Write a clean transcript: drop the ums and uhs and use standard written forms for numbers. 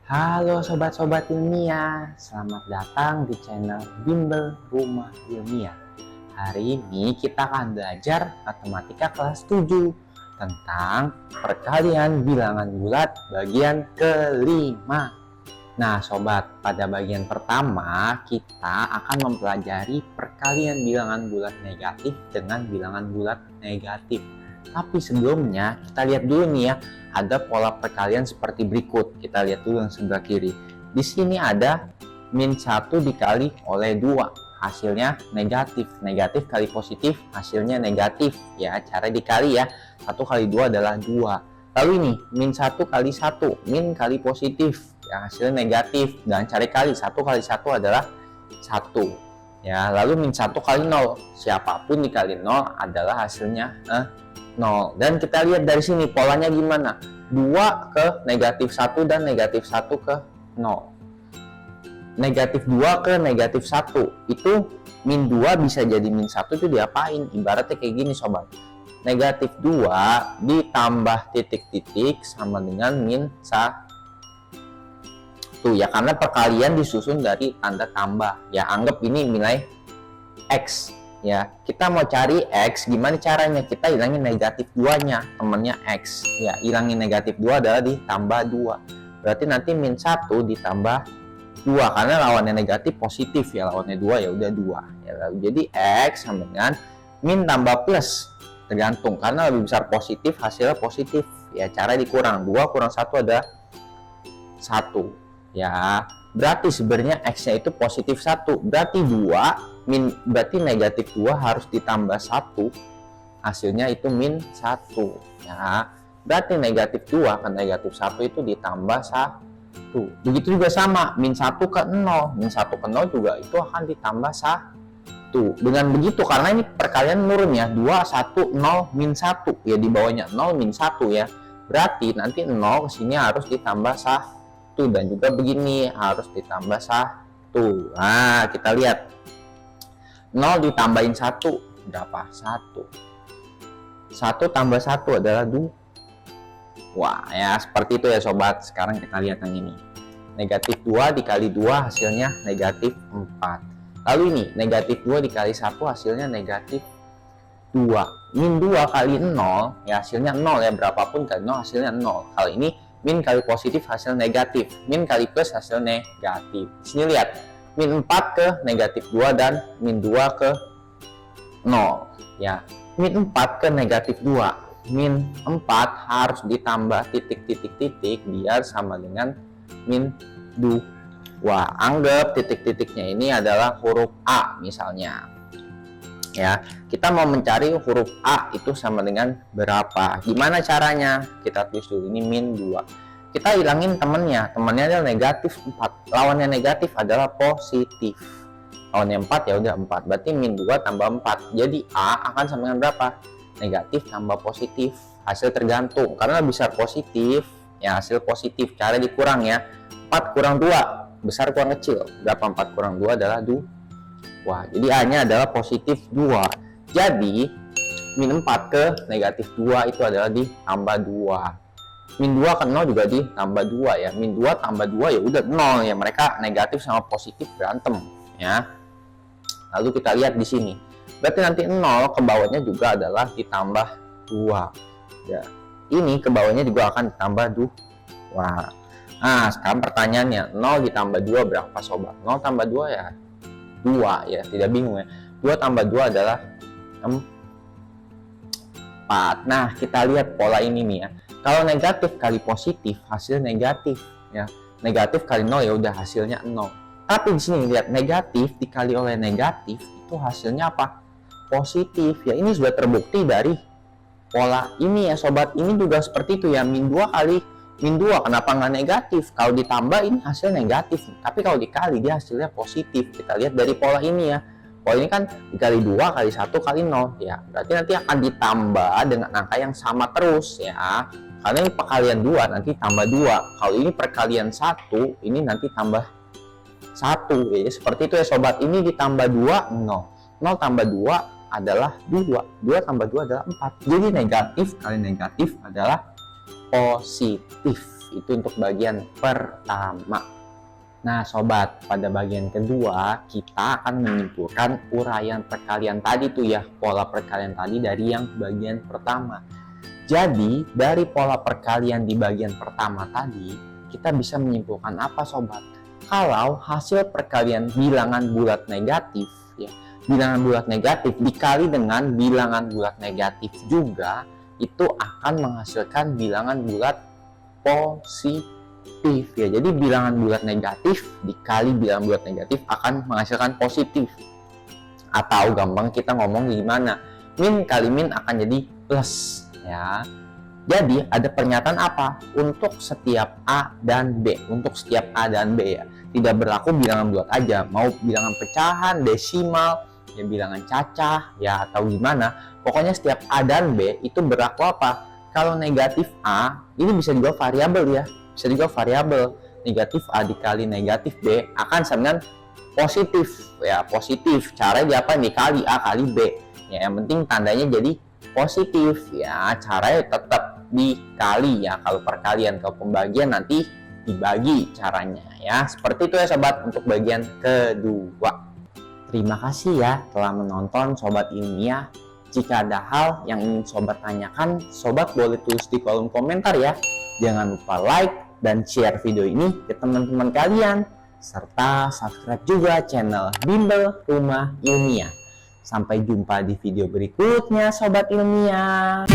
Halo sobat-sobat ilmiah, selamat datang di channel Bimbel Rumah Ilmiah. Hari ini kita akan belajar matematika kelas 7 tentang perkalian bilangan bulat bagian kelima. Nah sobat, pada bagian pertama kita akan mempelajari perkalian bilangan bulat negatif dengan bilangan bulat negatif. Tapi sebelumnya kita lihat dulu nih ya, ada pola perkalian seperti berikut. Kita lihat dulu yang sebelah kiri. Di sini ada min 1 dikali oleh 2, hasilnya negatif. Negatif kali positif, hasilnya negatif. Ya, cara dikali ya. 1 kali 2 adalah 2. Lalu ini min 1 kali 1, min kali positif, ya hasilnya negatif. Dan cara kali 1 kali 1 adalah 1. Ya, lalu min 1 kali 0, siapapun dikali 0 adalah hasilnya 0. Dan kita lihat dari sini polanya gimana. 2 ke negatif 1 dan negatif 1 ke 0. Negatif 2 ke negatif 1. Itu min 2 bisa jadi min 1 itu diapain? Ibaratnya kayak gini sobat. Negatif 2 ditambah titik-titik sama dengan min 1. Ya, karena perkalian disusun dari tanda tambah. Ya, anggap ini nilai X. Ya, kita mau cari X, gimana caranya? Kita hilangin negatif 2-nya, temennya X. Ya, hilangin negatif 2 adalah ditambah 2. Berarti nanti min 1 ditambah 2, karena lawannya negatif positif ya, lawannya 2 ya udah 2. Ya, lalu jadi X sama dengan min tambah plus, tergantung, karena lebih besar positif, hasilnya positif. Ya, cara dikurang, 2 kurang 1 ada 1. Ya, berarti sebenarnya X-nya itu positif 1. Berarti 2 berarti negatif 2 harus ditambah 1, hasilnya itu min 1. Ya, berarti negatif 2 ke negatif 1 itu ditambah 1. Begitu juga sama, min 1 ke 0, min 1 ke 0 juga itu akan ditambah 1. Dengan begitu, karena ini perkalian nurun ya, 2, 1, 0, min 1. Ya, di bawahnya 0, min 1 ya. Berarti nanti 0 kesini harus ditambah 1. Dan juga begini, harus ditambah 1. Nah, kita lihat. 0 ditambahin 1 berapa? 1. 1 tambah 1 adalah 2. Wah, ya seperti itu ya sobat. Sekarang kita lihat yang ini. Negatif 2 dikali 2 hasilnya negatif 4. Lalu ini negatif 2 dikali 1 hasilnya negatif 2. Min 2 kali 0 ya hasilnya 0 ya, berapapun kali 0 hasilnya 0. Kali ini min kali positif hasil negatif, min kali plus hasil negatif. Sini lihat, min 4 ke negatif 2 dan min 2 ke 0. Ya, min 4 ke negatif 2. Min 4 harus ditambah titik-titik-titik biar sama dengan min 2. Anggap titik-titiknya ini adalah huruf A misalnya. Ya, kita mau mencari huruf A itu sama dengan berapa? Gimana caranya? Kita tulis dulu, ini min 2. Kita hilangin temennya adalah negatif 4. Lawannya negatif adalah positif. Lawannya 4 ya udah 4. Berarti min 2 tambah 4. Jadi A akan sama dengan berapa? Negatif tambah positif. Hasil tergantung. Karena besar positif, ya hasil positif. Cara dikurang ya. 4 kurang 2, besar kurang kecil. Berapa 4 kurang 2 adalah 2. Jadi A-nya adalah positif 2. Jadi min 4 ke negatif 2 itu adalah ditambah 2. Min 2 ke 0 juga ditambah 2 ya. Min 2 tambah 2 ya udah 0 ya. Mereka negatif sama positif berantem ya. Lalu kita lihat di sini. Berarti nanti 0 ke bawahnya juga adalah ditambah 2. Ya. Ini ke bawahnya juga akan ditambah 2. Nah, sekarang pertanyaannya, 0 ditambah 2 berapa sobat? 0 tambah 2 ya 2 ya, tidak bingung ya. 2 tambah 2 adalah 4. Nah, kita lihat pola ini nih ya. Kalau negatif kali positif hasil negatif ya. Negatif kali 0 ya udah hasilnya 0. Tapi di sini lihat, negatif dikali oleh negatif itu hasilnya apa? Positif ya. Ini sudah terbukti dari pola ini ya sobat. Ini juga seperti itu ya, min 2 kali min 2 kenapa nggak negatif? Kalau ditambah ini hasil negatif. Tapi kalau dikali dia hasilnya positif. Kita lihat dari pola ini ya. Pola ini kan dikali 2 kali 1 kali 0 ya. Berarti nanti akan ditambah dengan angka yang sama terus ya. Karena ini perkalian 2 nanti tambah 2. Kalau ini perkalian 1 ini nanti tambah 1 ya. Seperti itu ya sobat. Ini ditambah 2 0. 0 tambah 2 adalah 2. 2 tambah 2 adalah 4. Jadi negatif kali negatif adalah positif. Itu untuk bagian pertama. Nah sobat, pada bagian kedua kita akan menyimpulkan uraian perkalian tadi tuh ya, pola perkalian tadi dari yang bagian pertama. Jadi dari pola perkalian di bagian pertama tadi, kita bisa menyimpulkan apa sobat? Kalau hasil perkalian bilangan bulat negatif ya, bilangan bulat negatif dikali dengan bilangan bulat negatif juga, itu akan menghasilkan bilangan bulat positif ya. Jadi bilangan bulat negatif dikali bilangan bulat negatif akan menghasilkan positif. Atau gampang kita ngomong gimana? Min kali min akan jadi plus ya. Jadi ada pernyataan apa? Untuk setiap A dan B. Untuk setiap A dan B ya. Tidak berlaku bilangan bulat aja. Mau bilangan pecahan, desimal, ya bilangan cacah ya atau gimana. Pokoknya setiap A dan B itu berlaku apa? Kalau negatif A ini bisa juga variabel ya. Bisa juga variabel. Negatif A dikali negatif B akan sama dengan positif ya, positif. Caranya apa? Dikali A kali B. Ya, yang penting tandanya jadi positif ya. Caranya tetap dikali ya. Kalau perkalian, kalau pembagian nanti dibagi caranya ya. Seperti itu ya sobat untuk bagian kedua. Terima kasih ya telah menonton Sobat Ilmiah. Jika ada hal yang ingin sobat tanyakan, sobat boleh tulis di kolom komentar ya. Jangan lupa like dan share video ini ke teman-teman kalian, serta subscribe juga channel Bimbel Rumah Ilmiah. Sampai jumpa di video berikutnya Sobat Ilmiah.